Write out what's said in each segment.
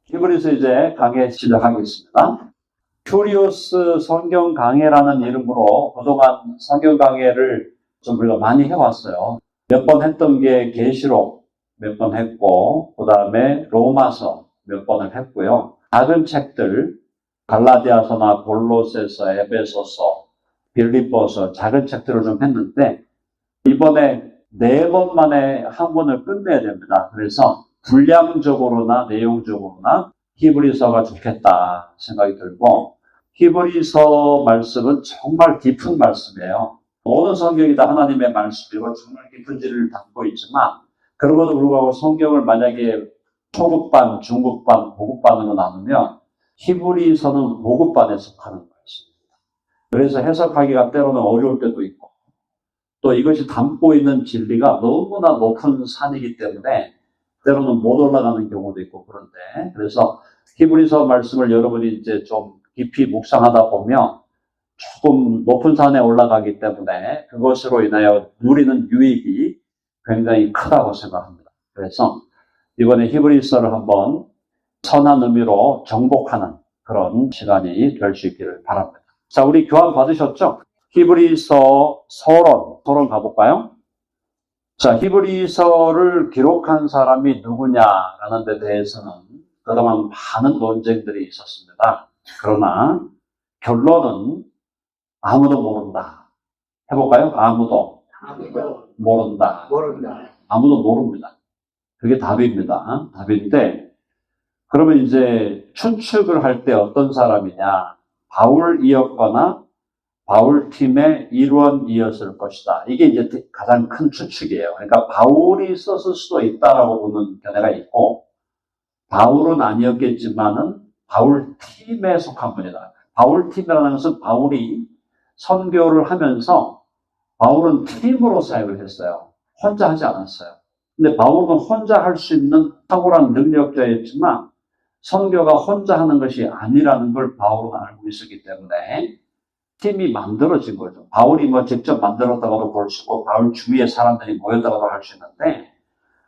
히브리서 이제 강해 시작하겠습니다. 큐리오스 성경 강해라는 이름으로 그동안 성경 강해를 좀 우리가 많이 해왔어요. 몇 번 했던 게 계시록 몇 번 했고, 그 다음에 로마서 몇 번을 했고요. 작은 책들, 갈라디아서나 골로새서, 에베소서, 빌립보서 작은 책들을 좀 했는데, 이번에 4번 만에 한 권을 끝내야 됩니다. 그래서 분량적으로나 내용적으로나 히브리서가 좋겠다 생각이 들고, 히브리서 말씀은 정말 깊은 말씀이에요. 모든 성경이 다 하나님의 말씀이고 정말 깊은 진리를 담고 있지만, 그러고도 불구하고 성경을 만약에 초급반, 중급반, 고급반으로 나누면 히브리서는 고급반에 속하는 말씀입니다. 그래서 해석하기가 때로는 어려울 때도 있고, 또 이것이 담고 있는 진리가 너무나 높은 산이기 때문에 때로는 못 올라가는 경우도 있고 그런데, 그래서 히브리서 말씀을 여러분이 이제 좀 깊이 묵상하다 보면 조금 높은 산에 올라가기 때문에 그것으로 인하여 누리는 유익이 굉장히 크다고 생각합니다. 그래서 이번에 히브리서를 한번 선한 의미로 정복하는 그런 시간이 될 수 있기를 바랍니다. 자, 우리 교환 받으셨죠? 히브리서 서론 가볼까요? 자, 히브리서를 기록한 사람이 누구냐라는 데 대해서는 그동안 많은 논쟁들이 있었습니다. 그러나 결론은 아무도 모른다. 해볼까요? 아무도 모른다. 아무도 모릅니다. 그게 답입니다. 답인데, 그러면 이제 추측을 할 때 어떤 사람이냐? 바울이었거나 바울팀의 일원이었을 것이다. 이게 이제 가장 큰 추측이에요. 그러니까 바울이 썼을 수도 있다라고 보는 견해가 있고, 바울은 아니었겠지만은 바울팀에 속한 분이다. 바울팀이라는 것은 바울이 선교를 하면서 바울은 팀으로 사역을 했어요. 혼자 하지 않았어요. 근데 바울은 혼자 할 수 있는 탁월한 능력자였지만 선교가 혼자 하는 것이 아니라는 걸 바울은 알고 있었기 때문에 팀이 만들어진 거죠. 바울이 뭐 직접 만들었다고도 볼 수 있고 바울 주위에 사람들이 모였다고도 할 수 있는데,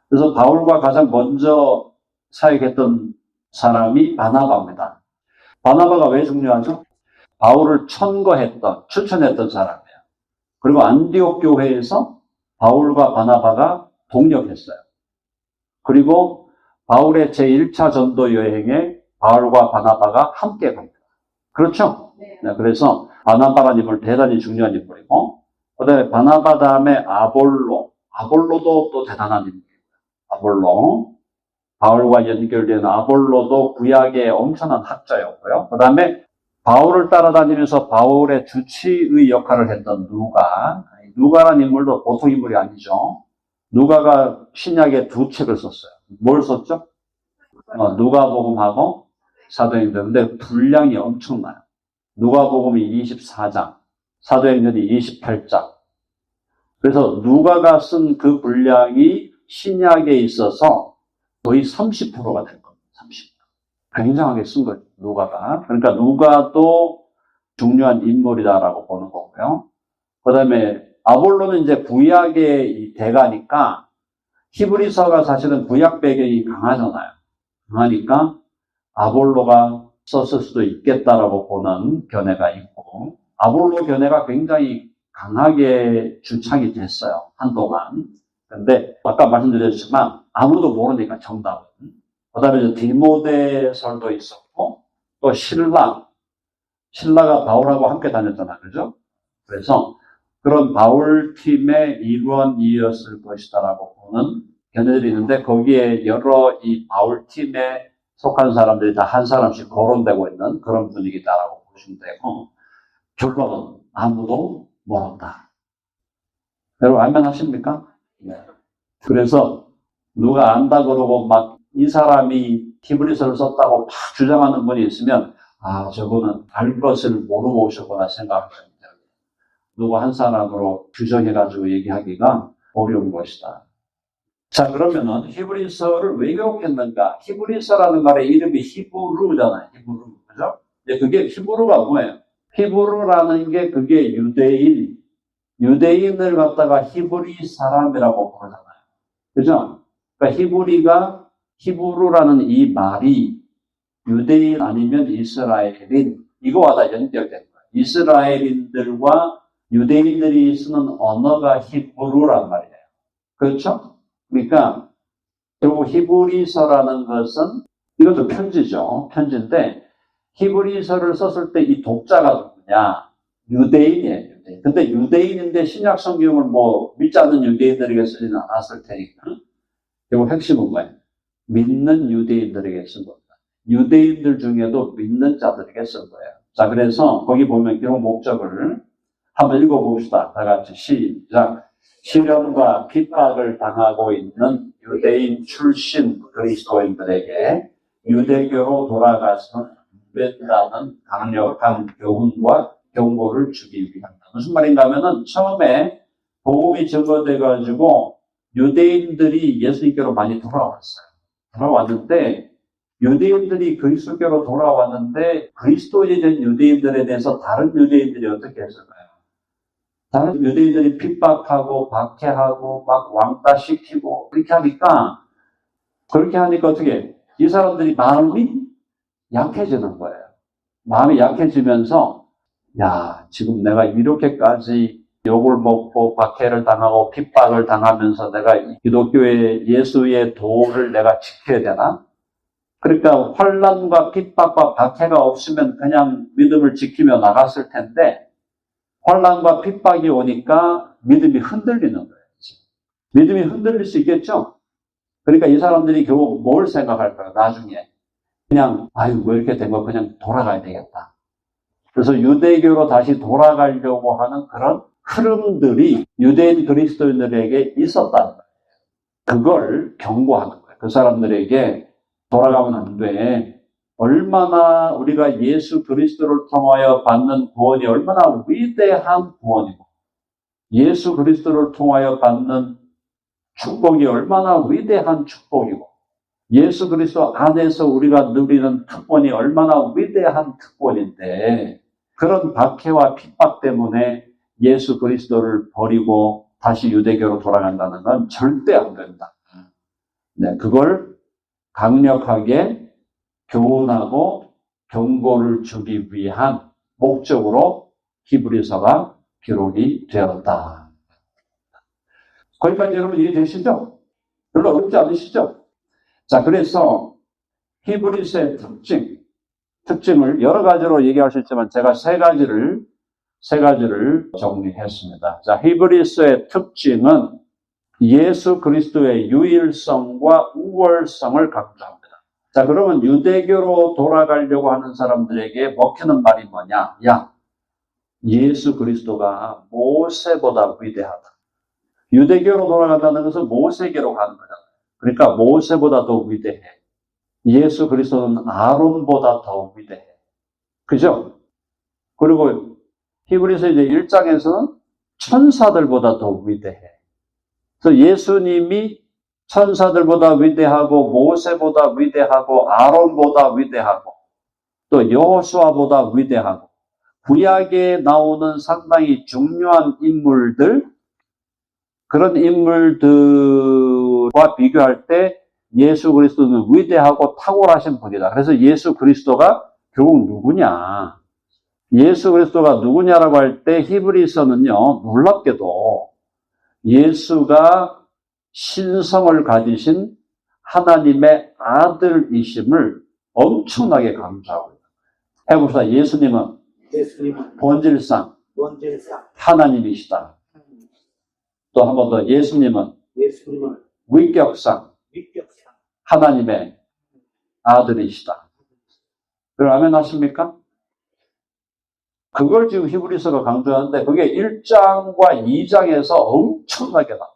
그래서 바울과 가장 먼저 사역했던 사람이 바나바입니다. 바나바가 왜 중요하죠? 바울을 추천했던 사람이에요. 그리고 안디옥 교회에서 바울과 바나바가 동력했어요. 그리고 바울의 제1차 전도 여행에 바울과 바나바가 함께 갑니다. 그렇죠? 네, 그래서 바나바라는 인물 대단히 중요한 인물이고, 그 다음에 바나바 다음에 아볼로도 또 대단한 인물이에요. 아볼로, 바울과 연결된 아볼로도 구약의 엄청난 학자였고요. 그 다음에 바울을 따라다니면서 바울의 주치의 역할을 했던 누가라는 인물도 보통 인물이 아니죠. 누가가 신약에 2책을 썼어요. 뭘 썼죠? 누가복음하고 사도행전. 근데 분량이 엄청나요. 누가복음이 24장, 사도행전이 28장. 그래서 누가가 쓴 그 분량이 신약에 있어서 거의 30%가 될 겁니다. 30%. 굉장하게 쓴 거예요, 누가가. 그러니까 누가도 중요한 인물이다라고 보는 거고요. 그 다음에 아볼로는 이제 구약의 이 대가니까, 히브리서가 사실은 구약 배경이 강하잖아요. 강하니까 아볼로가 썼을 수도 있겠다라고 보는 견해가 있고, 아볼로 견해가 굉장히 강하게 주창이 됐어요, 한동안. 근데 아까 말씀드렸지만 아무도 모르니까 정답은. 그 다음에 디모데설도 있었고, 또 신라가 바울하고 함께 다녔잖아, 그죠? 그래서 그런 바울 팀의 일원이었을 것이다라고 보는 견해들이 있는데, 거기에 여러 이 바울 팀에 속한 사람들이 다 한 사람씩 거론되고 있는 그런 분위기다라고 보시면 되고, 결론은 아무도 모른다. 여러분 알만하십니까? 네. 그래서 누가 안다 그러고 막 이 사람이 히브리서를 썼다고 막 주장하는 분이 있으면, 저분은 알 것을 모르고 오셨구나 생각합니다. 누구 한 사람으로 규정해가지고 얘기하기가 어려운 것이다. 자, 그러면은 히브리서를 왜 기록했는가? 히브리서라는 말의 이름이 히브루잖아요. 히브루. 그죠? 그게 히브루가 뭐예요? 히브루라는 게 그게 유대인을 갖다가 히브리 사람이라고 부르잖아요. 그죠? 그러니까 히브루라는 이 말이 유대인 아니면 이스라엘인, 이거와 다 연결된 거예요. 이스라엘인들과 유대인들이 쓰는 언어가 히브리어란 말이에요. 그렇죠? 그러니까 결국 히브리서라는 것은 이것도 편지죠. 편지인데 히브리서를 썼을 때 이 독자가 누구냐? 유대인이에요. 유대인. 근데 유대인인데 신약 성경을 뭐 믿지 않는 유대인들에게 쓰지는 않았을 테니까 결국 핵심은 뭐예요? 믿는 유대인들에게 쓴 겁니다. 유대인들 중에도 믿는 자들에게 쓴 거예요. 자, 그래서 거기 보면 기록 목적을 한번 읽어봅시다. 다 같이 시작. 시련과 핍박을 당하고 있는 유대인 출신 그리스도인들에게 유대교로 돌아가서는 안 된다는 강력한 교훈과 경고를 주기 위함이다. 무슨 말인가 하면은 처음에 복음이 증거돼가지고 유대인들이 예수님께로 많이 돌아왔어요. 돌아왔는데 유대인들이 그리스도께로 돌아왔는데 그리스도인이 된 유대인들에 대해서 다른 유대인들이 어떻게 했을까요? 다른 유대인들이 핍박하고 박해하고 막 왕따시키고 그렇게 하니까 어떻게 이 사람들이 마음이 약해지는 거예요. 마음이 약해지면서 야, 지금 내가 이렇게까지 욕을 먹고 박해를 당하고 핍박을 당하면서 내가 기독교의 예수의 도를 내가 지켜야 되나? 그러니까 환난과 핍박과 박해가 없으면 그냥 믿음을 지키며 나갔을 텐데 환난과 핍박이 오니까 믿음이 흔들리는 거예요. 믿음이 흔들릴 수 있겠죠? 그러니까 이 사람들이 결국 뭘 생각할까요? 나중에 그냥 아유 왜 이렇게 된 거 그냥 돌아가야 되겠다. 그래서 유대교로 다시 돌아가려고 하는 그런 흐름들이 유대인 그리스도인들에게 있었다는 거예요. 그걸 경고하는 거예요. 그 사람들에게 돌아가면 안 돼. 얼마나 우리가 예수 그리스도를 통하여 받는 구원이 얼마나 위대한 구원이고 예수 그리스도를 통하여 받는 축복이 얼마나 위대한 축복이고 예수 그리스도 안에서 우리가 누리는 특권이 얼마나 위대한 특권인데 그런 박해와 핍박 때문에 예수 그리스도를 버리고 다시 유대교로 돌아간다는 건 절대 안 된다. 네, 그걸 강력하게 교훈하고 경고를 주기 위한 목적으로 히브리서가 기록이 되었다. 거기까지 여러분 이해되시죠? 별로 어렵지 않으시죠? 자, 그래서 히브리서의 특징을 여러 가지로 얘기할 수 있지만 제가 세 가지를 정리했습니다. 자, 히브리서의 특징은 예수 그리스도의 유일성과 우월성을 강조합니다. 자, 그러면 유대교로 돌아가려고 하는 사람들에게 먹히는 말이 뭐냐? 야, 예수 그리스도가 모세보다 위대하다. 유대교로 돌아간다는 것은 모세계로 가는 거잖아요. 그러니까 모세보다 더 위대해. 예수 그리스도는 아론보다 더 위대해. 그죠? 그리고 히브리서 이제 1장에서는 천사들보다 더 위대해. 그래서 예수님이 천사들보다 위대하고 모세보다 위대하고 아론보다 위대하고 또 여호수아보다 위대하고 구약에 나오는 상당히 중요한 인물들 그런 인물들과 비교할 때 예수 그리스도는 위대하고 탁월하신 분이다. 그래서 예수 그리스도가 결국 누구냐? 예수 그리스도가 누구냐라고 할 때 히브리서는요, 놀랍게도 예수가 신성을 가지신 하나님의 아들이심을 엄청나게 강조하고 있다. 해봅시다. 예수님은 본질상 하나님이시다. 또 한 번 더 예수님은 위격상 하나님의 아들이시다. 그걸 아멘 하십니까? 그걸 지금 히브리서가 강조하는데 그게 1장과 2장에서 엄청나게 나와요.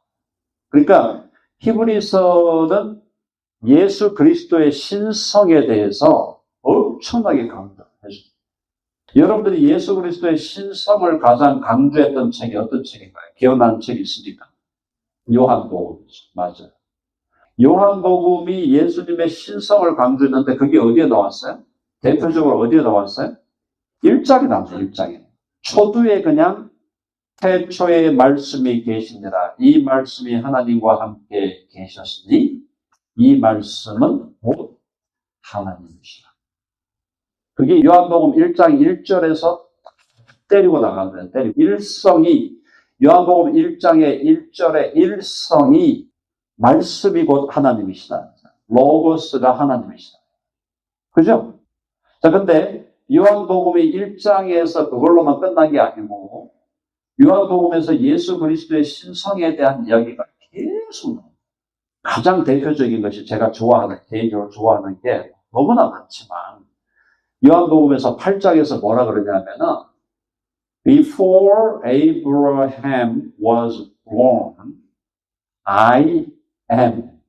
그러니까 히브리서는 예수 그리스도의 신성에 대해서 엄청나게 강조해줍니다. 여러분들이 예수 그리스도의 신성을 가장 강조했던 책이 어떤 책인가요? 기억나는 책이 있으니까. 요한복음이죠. 맞아요. 요한복음이 예수님의 신성을 강조했는데 그게 어디에 나왔어요? 대표적으로 어디에 나왔어요? 1장에 나왔어요. 1장에. 초두에 그냥 태초에 말씀이 계시니라. 이 말씀이 하나님과 함께 계셨으니 이 말씀은 곧 하나님이시라. 그게 요한복음 1장 1절에서 때리고 나가는 거예요. 때리고. 일성이, 요한복음 1장의 1절의 일성이 말씀이 곧 하나님이시다. 로고스가 하나님이시다. 그죠? 자, 근데 요한복음이 1장에서 그걸로만 끝난 게 아니고, 요한복음에서 예수 그리스도의 신성에 대한 이야기가 계속 나옵니다. 가장 대표적인 것이 제가 개인적으로 좋아하는 게 너무나 많지만, 요한복음에서 8장에서 뭐라 그러냐면은, Before Abraham was born, I am.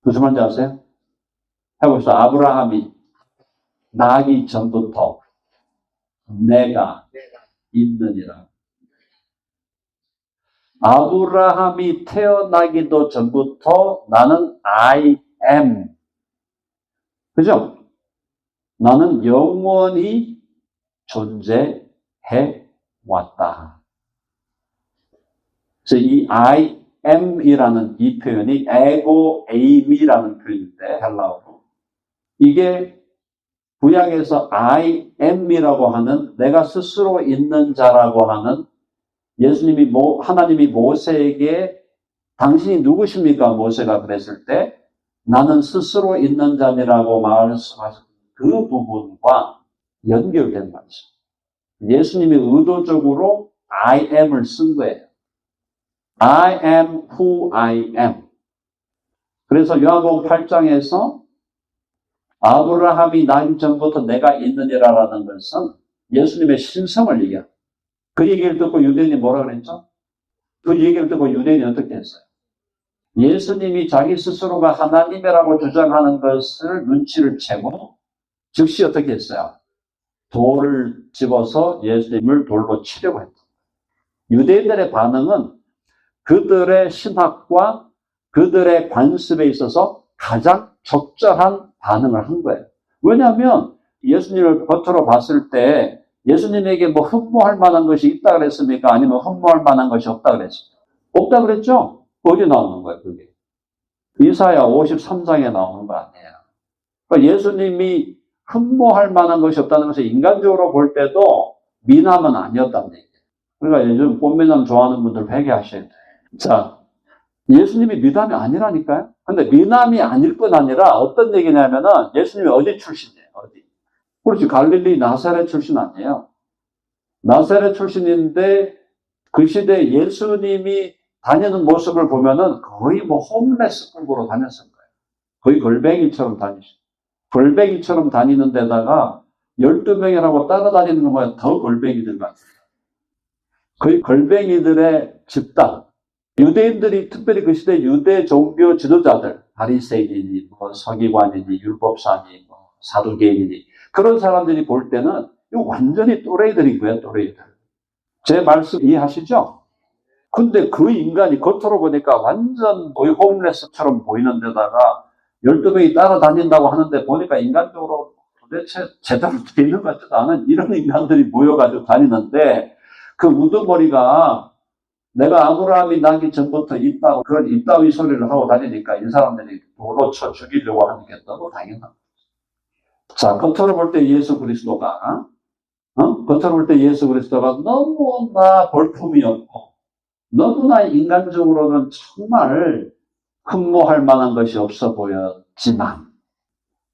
무슨 말인지 아세요? 해봅시다. 아브라함이 나기 전부터 내가 있느니라. 아브라함이 태어나기도 전부터 나는 I am. 그죠? 나는 영원히 존재해 왔다. 그래서 이 I am이라는 이 표현이 에고 에임이라는 표현인데, 헬라어로. 이게 구약에서 I am이라고 하는 내가 스스로 있는 자라고 하는 하나님이 모세에게 당신이 누구십니까? 모세가 그랬을 때 나는 스스로 있는 자니라고 말씀하신 그 부분과 연결된 말씀. 예수님이 의도적으로 I am을 쓴 거예요. I am who I am. 그래서 요한복음 8장에서 아브라함이 나기 전부터 내가 있느니라라는 것은 예수님의 신성을 얘기합니다. 그 얘기를 듣고 유대인이 뭐라 그랬죠? 그 얘기를 듣고 유대인이 어떻게 했어요? 예수님이 자기 스스로가 하나님이라고 주장하는 것을 눈치를 채고 즉시 어떻게 했어요? 돌을 집어서 예수님을 돌로 치려고 했다. 유대인들의 반응은 그들의 신학과 그들의 관습에 있어서 가장 적절한 반응을 한 거예요. 왜냐하면 예수님을 겉으로 봤을 때 예수님에게 뭐 흠모할 만한 것이 있다 그랬습니까? 아니면 흠모할 만한 것이 없다 그랬습니까? 없다 그랬죠? 어디 나오는 거예요, 그게? 이사야 53장에 나오는 거 아니에요. 그러니까 예수님이 흠모할 만한 것이 없다는 것을 인간적으로 볼 때도 미남은 아니었다는 얘기예요. 그러니까 요즘 꽃미남 좋아하는 분들 회개하셔야 돼요. 자, 예수님이 미남이 아니라니까요? 근데 미남이 아닐 뿐 아니라 어떤 얘기냐면은 예수님이 어디 출신이에요? 어디? 그렇지, 갈릴리 나사렛 출신 아니에요. 나사렛 출신인데 그 시대에 예수님이 다니는 모습을 보면은 거의 뭐 홈레스 끌고 다녔을 거예요. 거의 걸뱅이처럼 다니시죠. 걸뱅이처럼 다니는 데다가 12명이라고 따라다니는 것보다 더 걸뱅이들 같아요. 거의 걸뱅이들의 집단. 유대인들이 특별히 그 시대 유대 종교 지도자들, 바리새인이니, 뭐 서기관이니, 율법사니, 뭐 사두개인이니 그런 사람들이 볼 때는 이거 완전히 또래이들인 거예요, 또래이들. 제 말씀 이해하시죠? 근데 그 인간이 겉으로 보니까 완전 거의 홈레스처럼 보이는 데다가 12명이 따라다닌다고 하는데 보니까 인간적으로 도대체 제대로 돼 있는 것 같지도 않은 이런 인간들이 모여가지고 다니는데 그 우두머리가 내가 아브라함이 나기 전부터 있다고 그런 이따위 소리를 하고 다니니까 이 사람들이 돌로 쳐 죽이려고 하는 게 너무 당연한 거죠. 자, 겉으로 볼 때 예수 그리스도가 겉으로 볼 때 예수 그리스도가 너무나 볼품이 없고 너무나 인간적으로는 정말 흠모할 만한 것이 없어 보였지만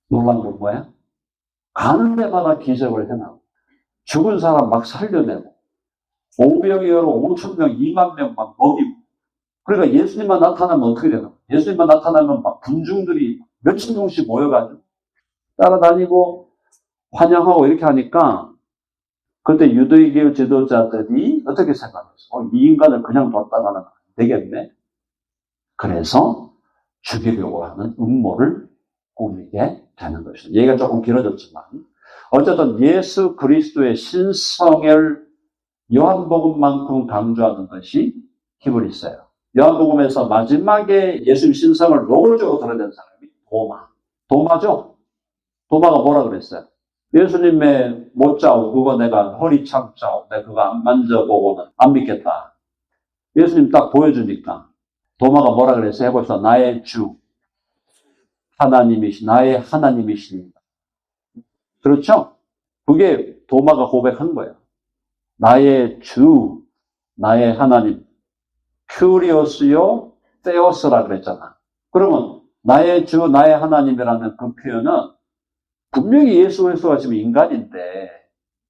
놀란 건 뭐야? 가는 데마다 기적을 해나고 죽은 사람 막 살려내고 500여로 5,000명, 2만 명 막 먹이고. 그러니까 예수님만 나타나면 어떻게 되나? 예수님만 나타나면 막 군중들이 몇천 명씩 모여가지고 따라다니고 환영하고 이렇게 하니까 그때 유대교 지도자들이 어떻게 생각했어? 이 인간을 그냥 뒀다가는 안 되겠네. 그래서 죽이려고 하는 음모를 꾸미게 되는 것이죠. 얘기가 조금 길어졌지만 어쨌든 예수 그리스도의 신성을 요한복음만큼 강조하는 것이 히브리서예요. 요한복음에서 마지막에 예수님 신성을 노골적으로 드러낸 사람이 도마죠? 도마가 뭐라 그랬어요? 예수님의 못자오, 그거 내가 허리 참자오, 내가 그거 안 만져보고는 안 믿겠다. 예수님 딱 보여주니까 도마가 뭐라 그랬어요? 해봅시다. 나의 주, 나의 하나님이십니다. 그렇죠? 그게 도마가 고백한 거예요. 나의 주, 나의 하나님. 큐리오스요, 테오스라 그랬잖아. 그러면 나의 주, 나의 하나님이라는 그 표현은 분명히 예수 그리스도가 지금 인간인데,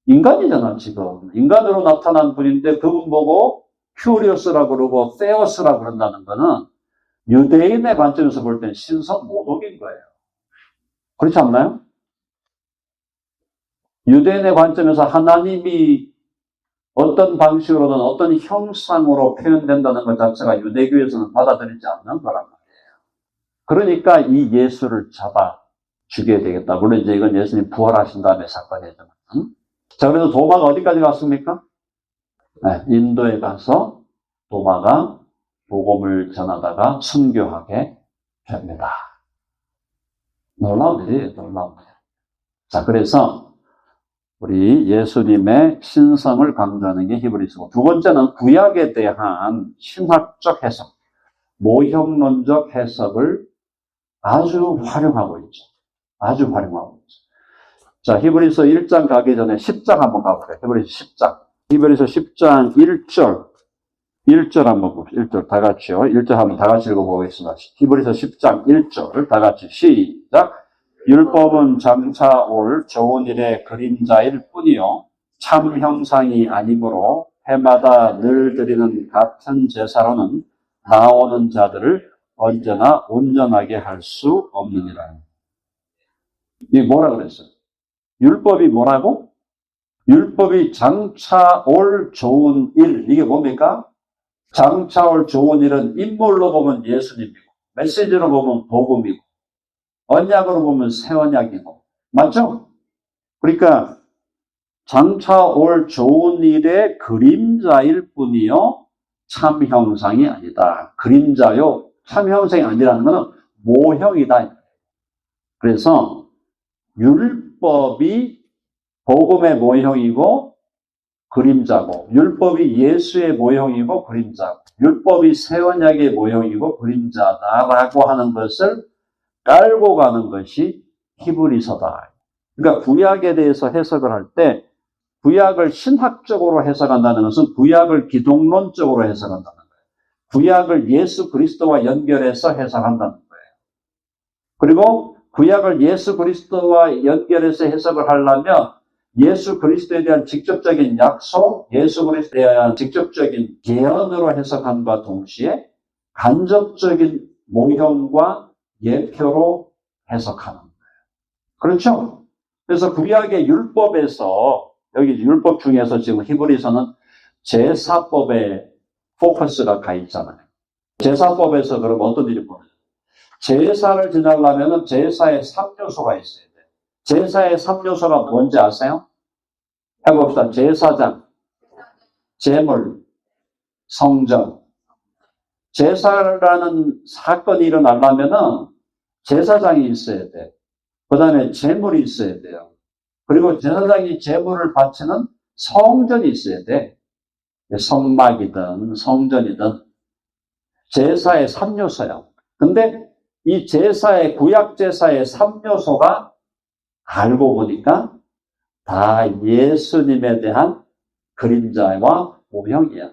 인간이잖아, 지금. 인간으로 나타난 분인데 그분 보고 큐리오스라고 그러고 테오스라고 그런다는 거는 유대인의 관점에서 볼 땐 신성 모독인 거예요. 그렇지 않나요? 유대인의 관점에서 하나님이 어떤 방식으로든 어떤 형상으로 표현된다는 것 자체가 유대교에서는 받아들이지 않는 거란 말이에요. 그러니까 이 예수를 잡아 죽여야 되겠다. 물론 이제 이건 예수님 부활하신 다음에 사건이지만. 자, 그래서 도마가 어디까지 갔습니까? 네, 인도에 가서 도마가 복음을 전하다가 순교하게 됩니다. 놀라운 일이에요, 놀라운 일. 자, 그래서 우리 예수님의 신성을 강조하는 게 히브리서고, 두 번째는 구약에 대한 신학적 해석, 모형론적 해석을 아주 활용하고 있죠. 아주 활용하고 있죠. 자, 히브리서 1장 가기 전에 10장 한번 가볼게요. 히브리서 10장. 히브리서 10장 1절 한번 봅시다. 1절 다 같이요. 1절 한번 다 같이 읽어보겠습니다. 히브리서 10장 1절 다 같이 시작. 율법은 장차 올 좋은 일의 그림자일 뿐이요 참 형상이 아니므로 해마다 늘 드리는 같은 제사로는 나오는 자들을 언제나 온전하게 할 수 없느니라. 이게 뭐라 그랬어요? 율법이 뭐라고? 율법이 장차 올 좋은 일. 이게 뭡니까? 장차 올 좋은 일은 인물로 보면 예수님이고, 메시지로 보면 복음이고, 언약으로 보면 새 언약이고. 맞죠? 그러니까 장차 올 좋은 일의 그림자일 뿐이요 참 형상이 아니다. 그림자요 참 형상이 아니라는 것은 모형이다. 그래서 율법이 복음의 모형이고 그림자고, 율법이 예수의 모형이고 그림자고, 율법이 새 언약의 모형이고 그림자다라고 하는 것을 깔고 가는 것이 히브리서다. 그러니까 구약에 대해서 해석을 할 때 구약을 신학적으로 해석한다는 것은 구약을 기독론적으로 해석한다는 거예요. 구약을 예수 그리스도와 연결해서 해석한다는 거예요. 그리고 구약을 예수 그리스도와 연결해서 해석을 하려면 예수 그리스도에 대한 직접적인 약속, 예수 그리스도에 대한 직접적인 예언으로 해석함과 동시에 간접적인 모형과 예표로 해석하는 거예요. 그렇죠? 그래서 구약의 율법에서, 여기 율법 중에서 지금 히브리서는 제사법에 포커스가 가 있잖아요. 제사법에서 그럼 어떤 일이 벌어져요? 제사를 지내려면 제사의 3요소가 있어야 돼요. 제사의 3요소가 뭔지 아세요? 해봅시다. 제사장, 제물, 성전. 제사라는 사건이 일어나려면 제사장이 있어야 돼. 그 다음에 제물이 있어야 돼요. 그리고 제사장이 제물을 바치는 성전이 있어야 돼. 성막이든 성전이든 제사의 3요소야. 근데 이 제사의, 구약 제사의 3요소가 알고 보니까 다 예수님에 대한 그림자와 모형이야.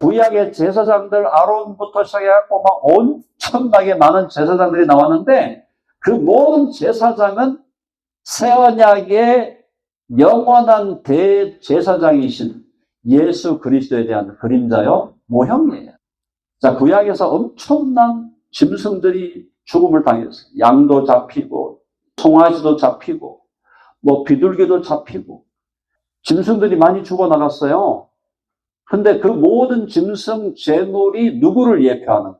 구약의 제사장들 아론부터 시작해갖고 막 엄청나게 많은 제사장들이 나왔는데 그 모든 제사장은 새 언약의 영원한 대제사장이신 예수 그리스도에 대한 그림자요 모형이에요. 자, 구약에서 엄청난 짐승들이 죽음을 당했어요. 양도 잡히고 송아지도 잡히고 뭐 비둘기도 잡히고 짐승들이 많이 죽어나갔어요. 근데 그 모든 짐승 제물이 누구를 예표하는 거예요?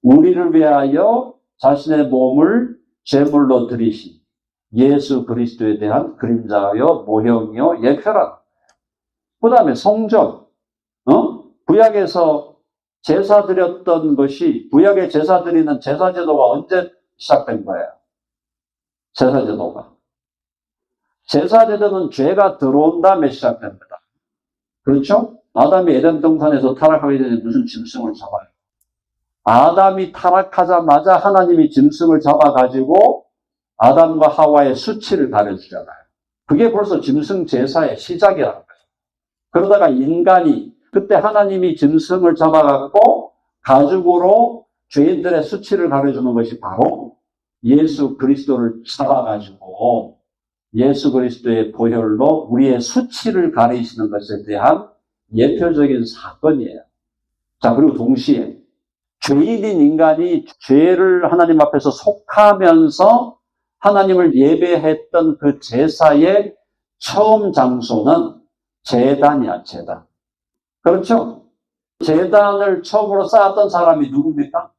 우리를 위하여 자신의 몸을 제물로 드리신 예수 그리스도에 대한 그림자요 모형이요 예표라는 거예요. 그 다음에 성전, 구약에서 제사 드렸던 것이, 구약의 제사 드리는 제사 제도가 언제 시작된 거예요? 제사 제도가. 제사 제도는 죄가 들어온 다음에 시작됩니다. 그렇죠? 아담이 에덴 동산에서 타락하기 전에 무슨 짐승을 잡아요? 아담이 타락하자마자 하나님이 짐승을 잡아가지고 아담과 하와의 수치를 가려주잖아요. 그게 벌써 짐승 제사의 시작이라는 거예요. 그러다가 인간이, 그때 하나님이 짐승을 잡아갖고 가죽으로 죄인들의 수치를 가려주는 것이 바로 예수 그리스도를 잡아가지고 예수 그리스도의 보혈로 우리의 수치를 가리시는 것에 대한 예표적인 사건이에요. 자, 그리고 동시에 죄인인 인간이 죄를 하나님 앞에서 속하면서 하나님을 예배했던 그 제사의 처음 장소는 제단이야, 제단. 그렇죠? 제단을 처음으로 쌓았던 사람이 누굽니까?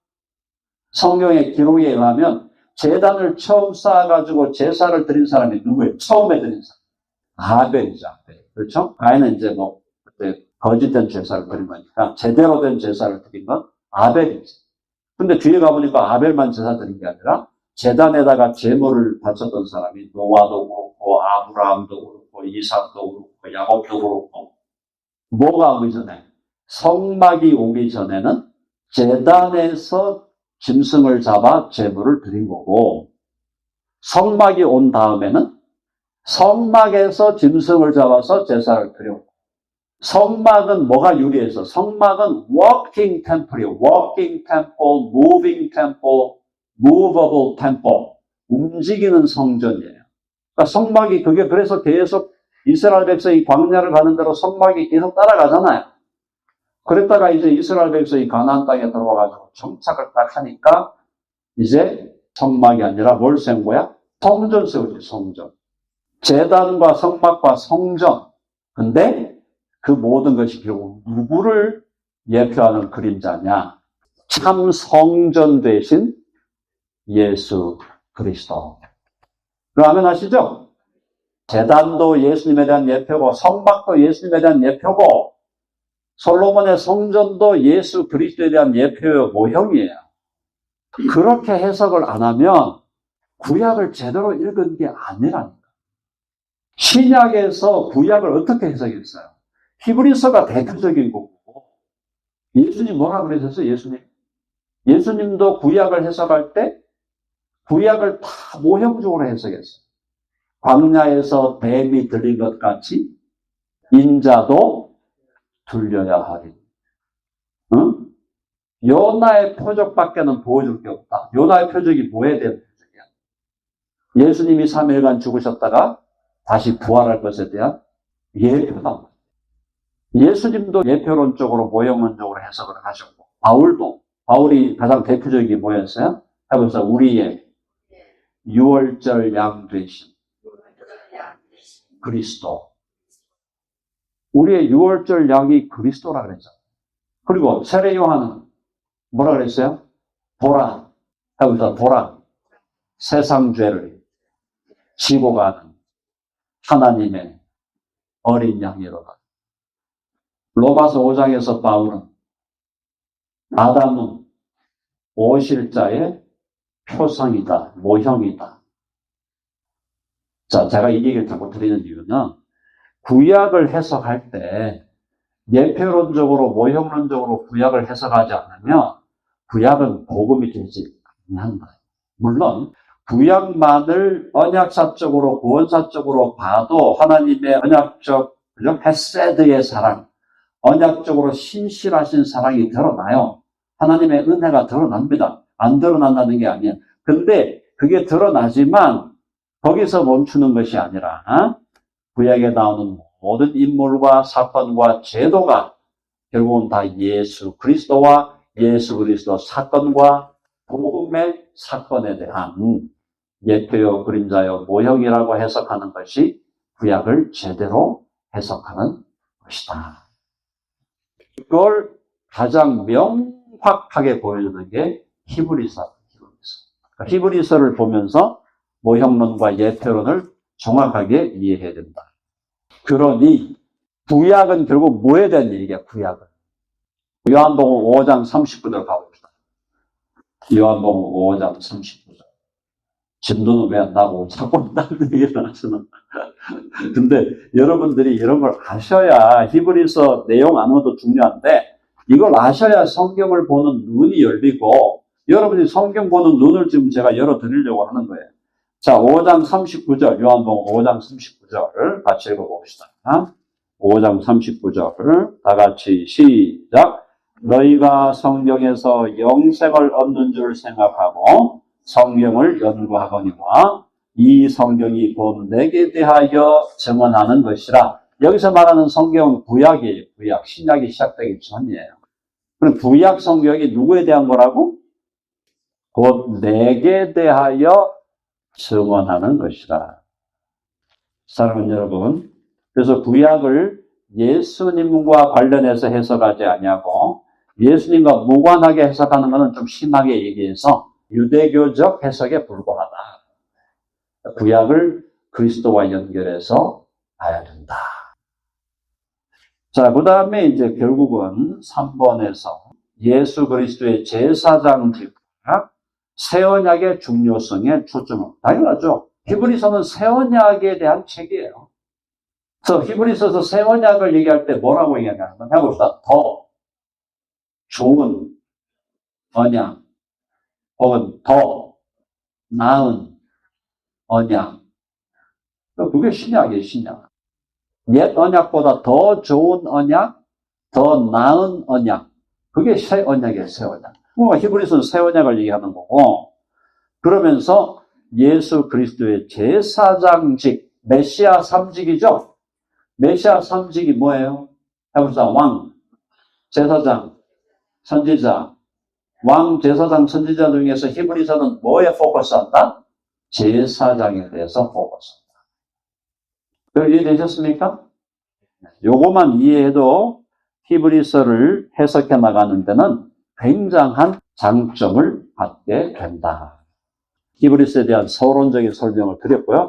성경의 기록에 의하면 제단을 처음 쌓아가지고 제사를 드린 사람이 누구예요? 처음에 드린 사람. 아벨이죠, 아벨. 그렇죠? 가인은 이제 그때 거짓된 제사를 드린 거니까 제대로 된 제사를 드린 건 아벨이지. 근데 뒤에 가보니까 아벨만 제사 드린 게 아니라 제단에다가 제물을 바쳤던 사람이 노아도 그렇고 아브라함도 그렇고 이삭도 그렇고 야곱도 그렇고 뭐가 오기 전에? 성막이 오기 전에는 제단에서 짐승을 잡아 제물을 드린 거고 성막이 온 다음에는 성막에서 짐승을 잡아서 제사를 드렸고 성막은 뭐가 유리해서? 성막은 walking temple이에요. walking temple, moving temple, movable temple. 움직이는 성전이에요. 그러니까 성막이 그게 그래서 계속 이스라엘 백성이 광야를 가는 대로 성막이 계속 따라가잖아요. 그랬다가 이제 이스라엘 백성이 가나안 땅에 들어와가지고 정착을 딱 하니까 이제 성막이 아니라 뭘 세운 거야? 성전 세우지, 성전. 제단과 성막과 성전. 근데 그 모든 것이 결국 누구를 예표하는 그림자냐? 참 성전 대신 예수 그리스도. 그러면 아시죠? 제단도 예수님에 대한 예표고 성막도 예수님에 대한 예표고 솔로몬의 성전도 예수 그리스도에 대한 예표의 모형이에요. 그렇게 해석을 안 하면 구약을 제대로 읽은 게 아니라니까. 신약에서 구약을 어떻게 해석했어요? 히브리서가 대표적인 거고 예수님 뭐라 그러셨어요? 예수님도 구약을 해석할 때 구약을 다 모형적으로 해석했어요. 광야에서 뱀이 들린 것 같이 인자도 들려야 하리. 응? 요나의 표적밖에는 보여줄 게 없다. 요나의 표적이 뭐에 대한 표적이야? 예수님이 3일간 죽으셨다가 다시 부활할 것에 대한 예표다. 예수님도 예표론적으로 모형론적으로 해석을 하셨고 바울이 가장 대표적인 게 뭐였어요? 해보세요. 우리의 유월절 양 되신 그리스도. 우리의 유월절 양이 그리스도라 그랬죠. 그리고 세례 요한은 뭐라 그랬어요? 보라. 해보세요. 보라. 세상 죄를 지고 가는 하나님의 어린 양이로다. 로마서 5장에서 바울은 아담은 오실자의 표상이다, 모형이다. 자, 제가 이 얘기를 자꾸 드리는 이유는 구약을 해석할 때 예표론적으로, 모형론적으로 구약을 해석하지 않으면 구약은 복음이 되지 않는다. 물론 구약만을 언약사적으로, 구원사적으로 봐도 하나님의 언약적 헤세드의 사랑, 언약적으로 신실하신 사랑이 드러나요. 하나님의 은혜가 드러납니다. 안 드러난다는 게 아니에요. 근데 그게 드러나지만 거기서 멈추는 것이 아니라 구약에 나오는 모든 인물과 사건과 제도가 결국은 다 예수 그리스도와 예수 그리스도 사건과 복음의 사건에 대한 예표요 그림자요 모형이라고 해석하는 것이 구약을 제대로 해석하는 것이다. 이걸 가장 명확하게 보여주는 게 히브리서. 그러니까 히브리서를 보면서 모형론과 예표론을 정확하게 이해해야 된다. 그러니 구약은 결국 뭐에 대한 얘기야? 구약은. 요한복음 5장 39절 가봅시다. 요한복음 5장 39절. 진도는 왜 안 나고 자꾸 다른 얘기를 하시는. 근데 여러분들이 이런 걸 아셔야 히브리서 내용 안 와도 중요한데 이걸 아셔야 성경을 보는 눈이 열리고 여러분이 성경 보는 눈을 지금 제가 열어드리려고 하는 거예요. 자, 5장 39절, 요한복음 5장 39절 같이 읽어봅시다. 5장 39절, 다 같이 시작. 너희가 성경에서 영생을 얻는 줄 생각하고 성경을 연구하거니와 이 성경이 곧 내게 대하여 증언하는 것이라. 여기서 말하는 성경은 구약이에요. 구약. 신약이 시작되기 전이에요. 그럼 구약 성경이 누구에 대한 거라고? 곧 내게 대하여 증언하는 것이라. 사랑하는 여러분, 그래서 구약을 예수님과 관련해서 해석하지 아니하고 예수님과 무관하게 해석하는 것은 좀 심하게 얘기해서 유대교적 해석에 불과하다. 구약을 그리스도와 연결해서 봐야 된다. 자, 그 다음에 이제 결국은 3번에서 예수 그리스도의 제사장직과 새 언약의 중요성에 초점을. 당연하죠. 히브리서는 새 언약에 대한 책이에요. 그래서 히브리서에서 새 언약을 얘기할 때 뭐라고 얘기하냐면, 해봅시다. 더 좋은 언약, 혹은 더 나은 언약. 그게 신약이에요, 신약. 옛 언약보다 더 좋은 언약, 더 나은 언약. 그게 새 언약이에요, 새 언약. 히브리서는 새 언약을 얘기하는 거고, 그러면서 예수 그리스도의 제사장직, 메시아 삼직이죠? 메시아 삼직이 뭐예요? 해봅시다. 왕, 제사장, 선지자. 왕, 제사장, 선지자 중에서 히브리서는 뭐에 포커스한다? 제사장에 대해서 포커스한다. 이해되셨습니까? 요거만 이해해도 히브리서를 해석해 나가는 데는 굉장한 장점을 받게 된다. 히브리서에 대한 서론적인 설명을 드렸고요.